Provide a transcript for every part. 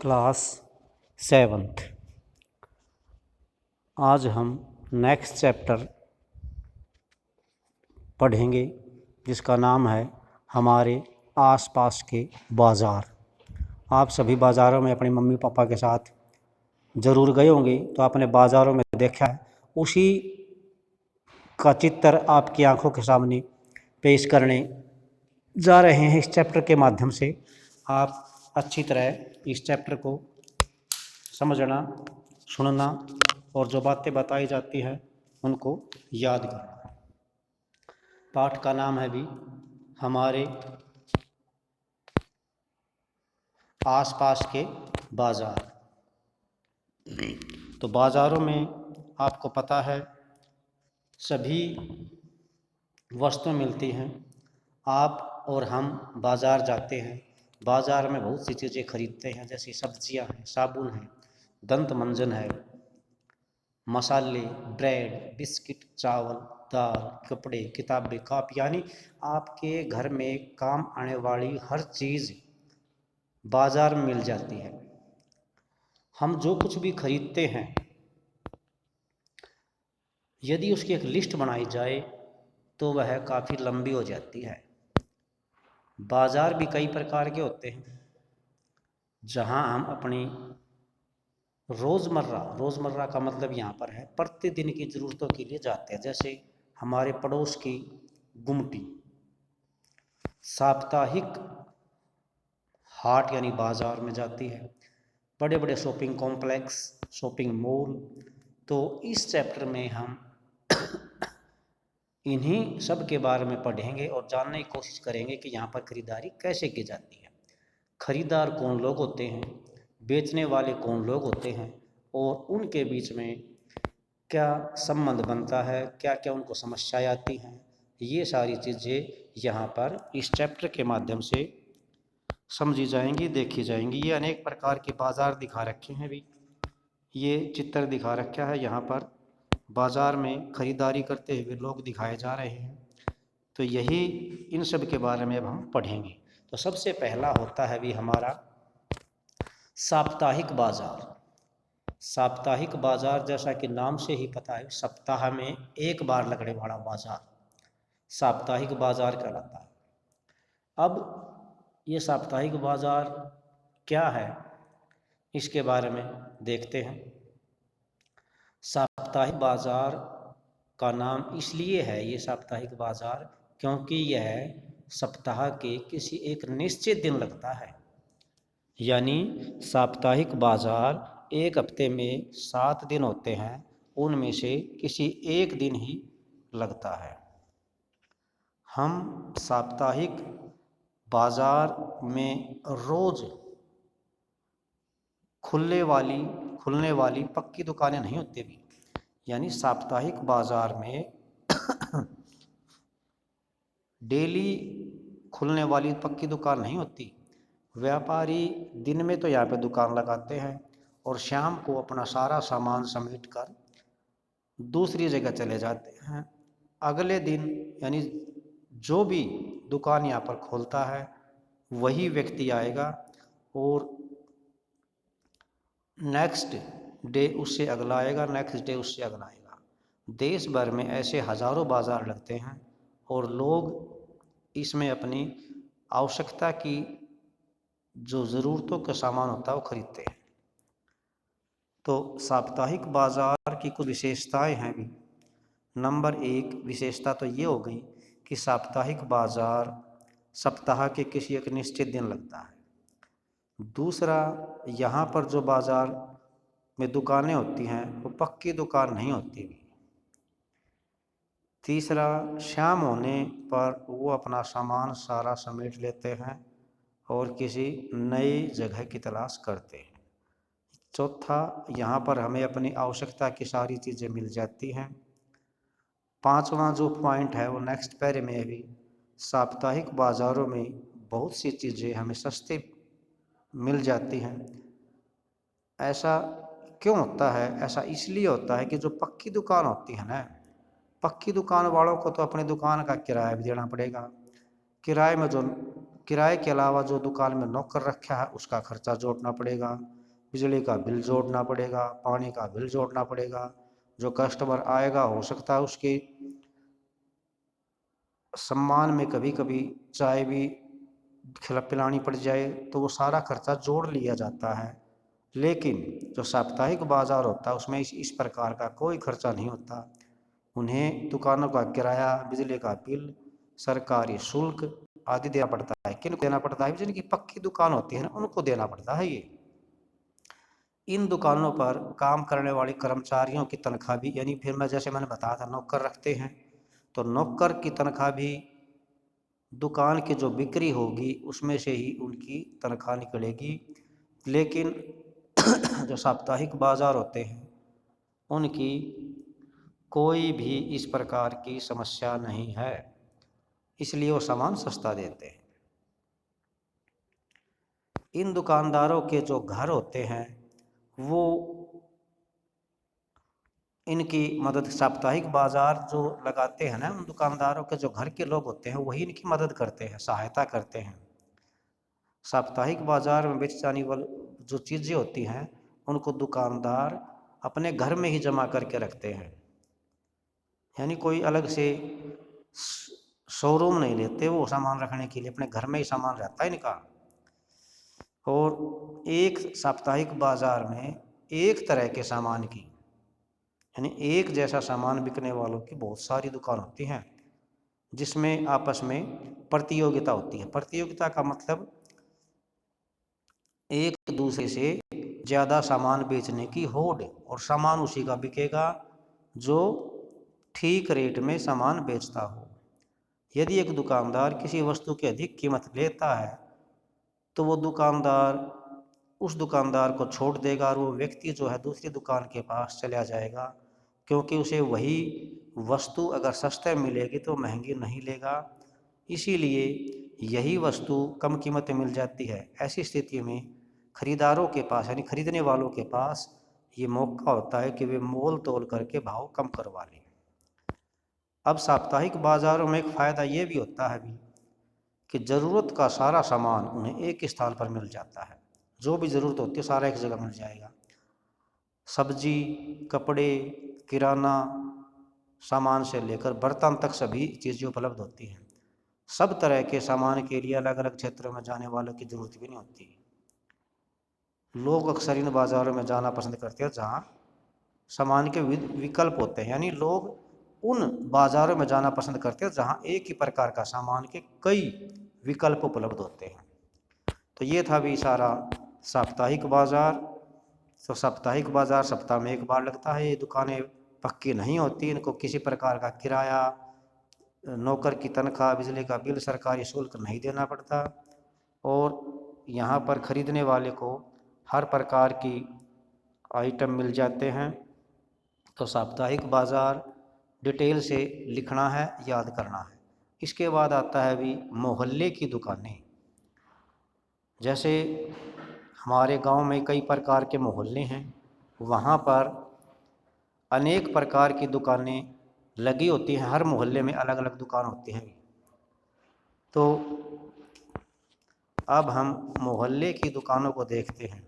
Class 7th। आज हम next chapter पढ़ेंगे जिसका नाम है हमारे आसपास के बाज़ार। आप सभी बाज़ारों में अपने मम्मी पापा के साथ ज़रूर गए होंगे, तो आपने बाज़ारों में देखा है, उसी का चित्र आपकी आंखों के सामने पेश करने जा रहे हैं। इस चैप्टर के माध्यम से आप अच्छी तरह इस चैप्टर को समझना, सुनना और जो बातें बताई जाती हैं उनको याद करना। पाठ का नाम है भी हमारे आसपास के बाज़ार। तो बाज़ारों में आपको पता है सभी वस्तुएं मिलती हैं। आप और हम बाज़ार जाते हैं, बाज़ार में बहुत सी चीज़ें खरीदते हैं, जैसे सब्जियां हैं, साबुन है, दंत मंजन है, मसाले, ब्रेड, बिस्किट, चावल, दाल, कपड़े, किताबें, कॉपी, यानी आपके घर में काम आने वाली हर चीज़ बाज़ार में मिल जाती है। हम जो कुछ भी खरीदते हैं, यदि उसकी एक लिस्ट बनाई जाए तो वह काफ़ी लंबी हो जाती है। बाज़ार भी कई प्रकार के होते हैं जहां हम अपनी रोज़मर्रा का मतलब यहाँ पर है प्रतिदिन की ज़रूरतों के लिए जाते हैं। जैसे हमारे पड़ोस की गुमटी साप्ताहिक हाट यानी बाज़ार में जाती है, बड़े बड़े शॉपिंग कॉम्प्लेक्स, शॉपिंग मॉल। तो इस चैप्टर में हम इन्हीं सब के बारे में पढ़ेंगे और जानने की कोशिश करेंगे कि यहाँ पर खरीदारी कैसे की जाती है, खरीदार कौन लोग होते हैं, बेचने वाले कौन लोग होते हैं और उनके बीच में क्या संबंध बनता है, क्या क्या उनको समस्याएं आती हैं। ये सारी चीज़ें यहाँ पर इस चैप्टर के माध्यम से समझी जाएंगी, देखी जाएंगी। ये अनेक प्रकार के बाज़ार दिखा रखे हैं भी, ये चित्र दिखा रखा है, यहाँ पर बाज़ार में खरीदारी करते हुए लोग दिखाए जा रहे हैं। तो यही इन सब के बारे में अब हम पढ़ेंगे। तो सबसे पहला होता है भी हमारा साप्ताहिक बाज़ार। साप्ताहिक बाज़ार जैसा कि नाम से ही पता है, सप्ताह में एक बार लगने वाला बाज़ार साप्ताहिक बाज़ार कहलाता है। अब ये साप्ताहिक बाज़ार क्या है, इसके बारे में देखते हैं। साप्ताहिक बाज़ार का नाम इसलिए है ये साप्ताहिक बाज़ार क्योंकि यह सप्ताह के किसी एक निश्चित दिन लगता है। यानी साप्ताहिक बाज़ार एक हफ्ते में 7 दिन होते हैं, उनमें से किसी एक दिन ही लगता है। हम साप्ताहिक बाज़ार में रोज़ खुलने वाली पक्की दुकानें नहीं होती भी। यानी साप्ताहिक बाज़ार में डेली खुलने वाली पक्की दुकान नहीं होती। व्यापारी दिन में तो यहाँ पे दुकान लगाते हैं और शाम को अपना सारा सामान समेट कर दूसरी जगह चले जाते हैं। अगले दिन यानी जो भी दुकान यहाँ पर खोलता है वही व्यक्ति आएगा और नेक्स्ट डे उससे अगला आएगा, नेक्स्ट डे उससे अगला आएगा। देश भर में ऐसे हज़ारों बाज़ार लगते हैं और लोग इसमें अपनी आवश्यकता की जो ज़रूरतों का सामान होता है वो खरीदते हैं। तो साप्ताहिक बाज़ार की कुछ विशेषताएं हैं भी। नंबर 1 विशेषता तो ये हो गई कि साप्ताहिक बाज़ार सप्ताह के किसी एक निश्चित दिन लगता है। दूसरा, यहाँ पर जो बाज़ार में दुकानें होती हैं वो पक्की दुकान नहीं होती भी। तीसरा, शाम होने पर वो अपना सामान सारा समेट लेते हैं और किसी नई जगह की तलाश करते हैं। चौथा, यहाँ पर हमें अपनी आवश्यकता की सारी चीज़ें मिल जाती हैं। पांचवा जो पॉइंट है वो नेक्स्ट पैरे में भी, साप्ताहिक बाज़ारों में बहुत सी चीज़ें हमें सस्ती मिल जाती हैं। ऐसा क्यों होता है? ऐसा इसलिए होता है कि जो पक्की दुकान होती है ना, पक्की दुकान वालों को तो अपनी दुकान का किराया भी देना पड़ेगा। किराए में जो किराए के अलावा जो दुकान में नौकर रखा है उसका खर्चा जोड़ना पड़ेगा, बिजली का बिल जोड़ना पड़ेगा, पानी का बिल जोड़ना पड़ेगा। जो कस्टमर आएगा हो सकता है उसके सम्मान में कभी कभी चाय भी खिला पिलानी पड़ जाए, तो वो सारा खर्चा जोड़ लिया जाता है। लेकिन जो साप्ताहिक बाजार होता है उसमें इस प्रकार का कोई खर्चा नहीं होता। उन्हें दुकानों का किराया, बिजली का बिल, सरकारी शुल्क आदि देना पड़ता है। किन को देना पड़ता है? जिनकी पक्की दुकान होती है ना, उनको देना पड़ता है ये। इन दुकानों पर काम करने वाले कर्मचारियों की तनख्वाह भी, यानी फिर जैसे मैंने बताया था नौकर रखते हैं, तो नौकर की तनख्वाह भी दुकान की जो बिक्री होगी उसमें से ही उनकी तनख्वाह निकलेगी। लेकिन जो साप्ताहिक बाजार होते हैं उनकी कोई भी इस प्रकार की समस्या नहीं है, इसलिए वो सामान सस्ता देते हैं। इन दुकानदारों के जो घर होते हैं वो इनकी मदद, साप्ताहिक बाजार जो लगाते हैं ना, उन दुकानदारों के जो घर के लोग होते हैं वही इनकी मदद करते हैं, सहायता करते हैं। साप्ताहिक बाजार में बेची जाने वाली जो चीज़ें होती हैं उनको दुकानदार अपने घर में ही जमा करके रखते हैं, यानी कोई अलग से शोरूम नहीं लेते वो सामान रखने के लिए, अपने घर में ही सामान रहता है इनका। और एक साप्ताहिक बाजार में एक तरह के सामान की, यानी एक जैसा सामान बिकने वालों की बहुत सारी दुकान होती हैं, जिसमें आपस में प्रतियोगिता होती है। प्रतियोगिता का मतलब एक दूसरे से ज़्यादा सामान बेचने की होड़, और सामान उसी का बिकेगा जो ठीक रेट में सामान बेचता हो। यदि एक दुकानदार किसी वस्तु की अधिक कीमत लेता है तो वो दुकानदार उस दुकानदार को छोड़ देगा और वो व्यक्ति जो है दूसरी दुकान के पास चला जाएगा, क्योंकि उसे वही वस्तु अगर सस्ते मिलेगी तो महंगी नहीं लेगा। इसीलिए यही वस्तु कम कीमत में मिल जाती है। ऐसी स्थिति में खरीदारों के पास, यानी खरीदने वालों के पास ये मौका होता है कि वे मोल तोल करके भाव कम करवा लें। अब साप्ताहिक बाज़ारों में एक फ़ायदा ये भी होता है भी कि ज़रूरत का सारा सामान उन्हें एक स्थान पर मिल जाता है। जो भी ज़रूरत होती है सारा एक जगह मिल जाएगा। सब्जी, कपड़े, किराना सामान से लेकर बर्तन तक सभी चीज़ें उपलब्ध होती हैं। सब तरह के सामान के लिए अलग अलग क्षेत्रों में जाने वालों की ज़रूरत भी नहीं होती। लोग अक्सर इन बाज़ारों में जाना पसंद करते हैं जहाँ सामान के विकल्प होते हैं, यानी लोग उन बाज़ारों में जाना पसंद करते हैं जहाँ एक ही प्रकार का सामान के कई विकल्प उपलब्ध होते हैं। तो ये था भी सारा साप्ताहिक बाज़ार। तो साप्ताहिक बाज़ार सप्ताह में एक बार लगता है। ये दुकानें पक्की नहीं होती, इनको किसी प्रकार का किराया, नौकर की तनख्वाह, बिजली का बिल, सरकारी शुल्क नहीं देना पड़ता, और यहाँ पर खरीदने वाले को हर प्रकार की आइटम मिल जाते हैं। तो साप्ताहिक बाज़ार डिटेल से लिखना है, याद करना है। इसके बाद आता है भी मोहल्ले की दुकानें। जैसे हमारे गांव में कई प्रकार के मोहल्ले हैं, वहाँ पर अनेक प्रकार की दुकानें लगी होती हैं। हर मोहल्ले में अलग अलग दुकान होती हैं। तो अब हम मोहल्ले की दुकानों को देखते हैं।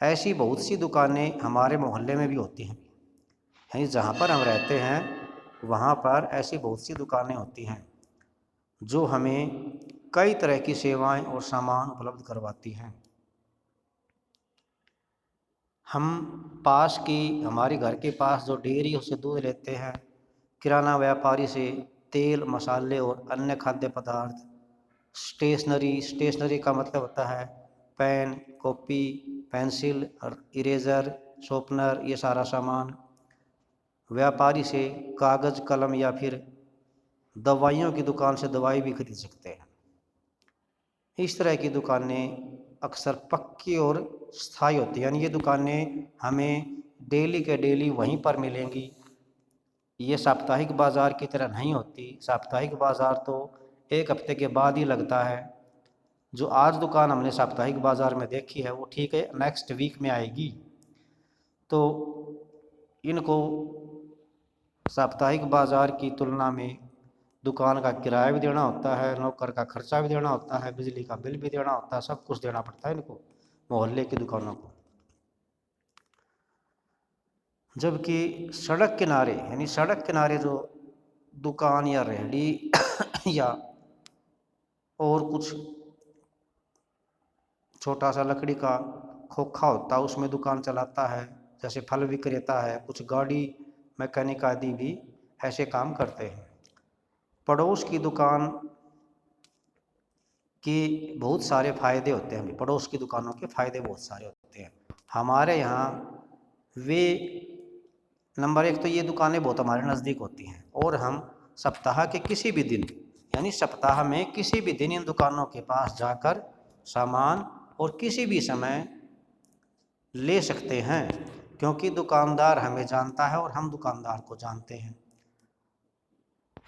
ऐसी बहुत सी दुकानें हमारे मोहल्ले में भी होती हैं, यानी जहाँ पर हम रहते हैं वहाँ पर ऐसी बहुत सी दुकानें होती हैं जो हमें कई तरह की सेवाएं और सामान उपलब्ध करवाती हैं। हम पास की, हमारे घर के पास जो डेयरी है उससे दूध लेते हैं, किराना व्यापारी से तेल, मसाले और अन्य खाद्य पदार्थ, स्टेशनरी का मतलब होता है पेन, कॉपी, पेंसिल और इरेज़र, शॉर्पनर, ये सारा सामान। व्यापारी से कागज़, कलम या फिर दवाइयों की दुकान से दवाई भी खरीद सकते हैं। इस तरह की दुकानें अक्सर पक्की और स्थायी होती हैं, यानी ये दुकानें हमें डेली के डेली वहीं पर मिलेंगी। ये साप्ताहिक बाज़ार की तरह नहीं होती। साप्ताहिक बाज़ार तो एक हफ्ते के बाद ही लगता है। जो आज दुकान हमने साप्ताहिक बाज़ार में देखी है वो ठीक है नेक्स्ट वीक में आएगी। तो इनको साप्ताहिक बाज़ार की तुलना में दुकान का किराया भी देना होता है, नौकर का खर्चा भी देना होता है, बिजली का बिल भी देना होता है, सब कुछ देना पड़ता है इनको, मोहल्ले की दुकानों को। जबकि सड़क किनारे, यानी सड़क किनारे जो दुकान या रेहड़ी या और कुछ छोटा सा लकड़ी का खोखा होता है, उसमें दुकान चलाता है, जैसे फल विक्रेता है, कुछ गाड़ी मैकेनिक आदि भी ऐसे काम करते हैं। पड़ोस की दुकान के बहुत सारे फ़ायदे होते हैं, पड़ोस की दुकानों के फ़ायदे बहुत सारे होते हैं हमारे यहाँ। वे नंबर एक तो ये दुकानें बहुत हमारे नज़दीक होती हैं, और हम सप्ताह के किसी भी दिन, यानी सप्ताह में किसी भी दिन इन दुकानों के पास जाकर सामान और किसी भी समय ले सकते हैं, क्योंकि दुकानदार हमें जानता है और हम दुकानदार को जानते हैं।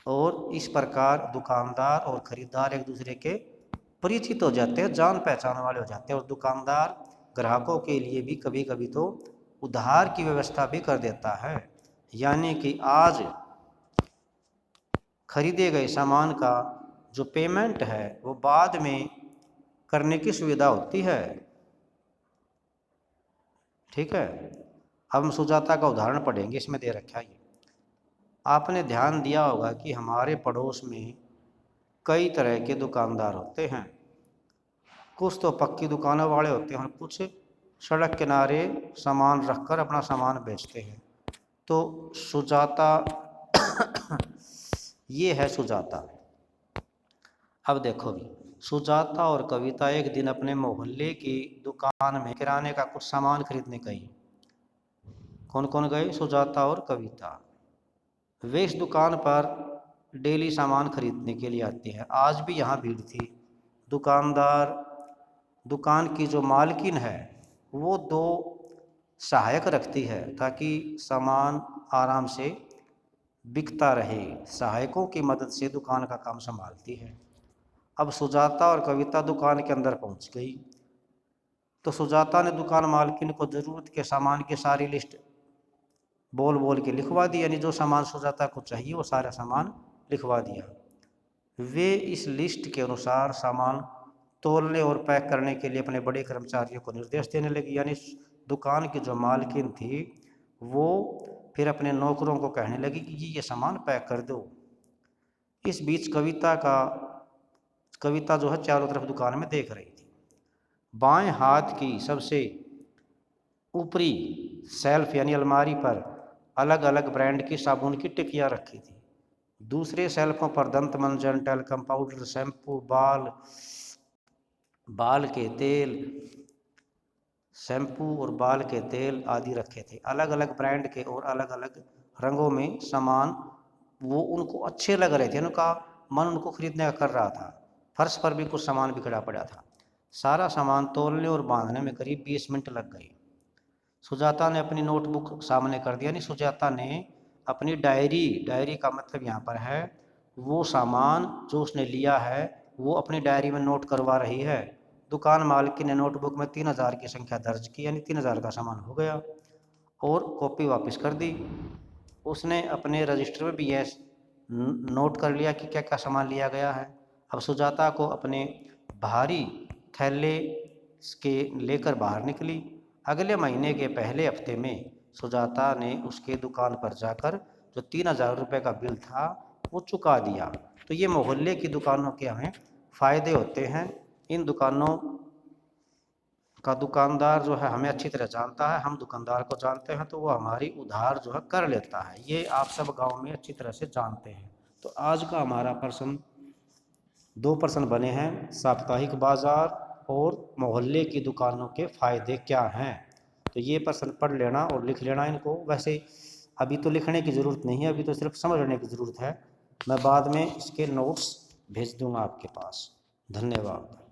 और इस प्रकार दुकानदार और ख़रीदार एक दूसरे के परिचित हो जाते हैं, जान पहचान वाले हो जाते हैं। और दुकानदार ग्राहकों के लिए भी कभी कभी तो उधार की व्यवस्था भी कर देता है, यानी कि आज खरीदे गए सामान का जो पेमेंट है वो बाद में करने की सुविधा होती है। ठीक है, अब हम सुजाता का उदाहरण पढ़ेंगे, इसमें दे रखा है ये। आपने ध्यान दिया होगा कि हमारे पड़ोस में कई तरह के दुकानदार होते हैं, कुछ तो पक्की दुकानों वाले होते हैं और कुछ सड़क किनारे सामान रखकर अपना सामान बेचते हैं। तो सुजाता ये है सुजाता। अब देखो भी, सुजाता और कविता एक दिन अपने मोहल्ले की दुकान में किराने का कुछ सामान खरीदने गई। कौन कौन गए? सुजाता और कविता। वे इस दुकान पर डेली सामान खरीदने के लिए आती है। आज भी यहाँ भीड़ थी। दुकान की जो मालकिन है वो 2 सहायक रखती है ताकि सामान आराम से बिकता रहे। सहायकों की मदद से दुकान का काम संभालती है। अब सुजाता और कविता दुकान के अंदर पहुंच गई तो सुजाता ने दुकान मालकिन को ज़रूरत के सामान की सारी लिस्ट बोल बोल के लिखवा दी, यानी जो सामान सुजाता को चाहिए वो सारा सामान लिखवा दिया। वे इस लिस्ट के अनुसार सामान तोलने और पैक करने के लिए अपने बड़े कर्मचारियों को निर्देश देने लगी। यानी दुकान की जो मालकिन थी वो फिर अपने नौकरों को कहने लगी कि ये सामान पैक कर दो। इस बीच कविता जो है चारों तरफ दुकान में देख रही थी। बाएं हाथ की सबसे ऊपरी शेल्फ यानी अलमारी पर अलग अलग ब्रांड की साबुन की टिकियाँ रखी थी। दूसरे शेल्फों पर दंत मंजन, टैल्कम पाउडर, शैम्पू, बाल के तेल, शैम्पू और बाल के तेल आदि रखे थे। अलग अलग ब्रांड के और अलग अलग रंगों में सामान वो उनको अच्छे लग रहे थे, उनका मन उनको खरीदने का कर रहा था। फर्श पर भी कुछ सामान बिखरा पड़ा था। सारा सामान तोलने और बांधने में करीब 20 मिनट लग गए। सुजाता ने अपनी नोटबुक सामने कर दिया। नहीं, सुजाता ने अपनी डायरी का मतलब यहाँ पर है वो सामान जो उसने लिया है वो अपनी डायरी में नोट करवा रही है। दुकान मालिक ने नोटबुक में 3000 की संख्या दर्ज की, यानी 3000 का सामान हो गया, और कॉपी वापस कर दी। उसने अपने रजिस्टर में भी यह नोट कर लिया कि क्या क्या सामान लिया गया है। अब सुजाता को अपने भारी थैले के लेकर बाहर निकली। अगले महीने के पहले हफ्ते में सुजाता ने उसके दुकान पर जाकर जो 3000 रुपये का बिल था वो चुका दिया। तो ये मोहल्ले की दुकानों के हमें फ़ायदे होते हैं। इन दुकानों का दुकानदार जो है हमें अच्छी तरह जानता है, हम दुकानदार को जानते हैं, तो वो हमारी उधार जो है कर लेता है। ये आप सब गांव में अच्छी तरह से जानते हैं। तो आज का हमारा प्रश्न 2 प्रश्न बने हैं, साप्ताहिक बाज़ार और मोहल्ले की दुकानों के फ़ायदे क्या हैं। तो ये प्रश्न पढ़ लेना और लिख लेना इनको। वैसे अभी तो लिखने की ज़रूरत नहीं है, अभी तो सिर्फ समझने की ज़रूरत है। मैं बाद में इसके नोट्स भेज दूँगा आपके पास। धन्यवाद।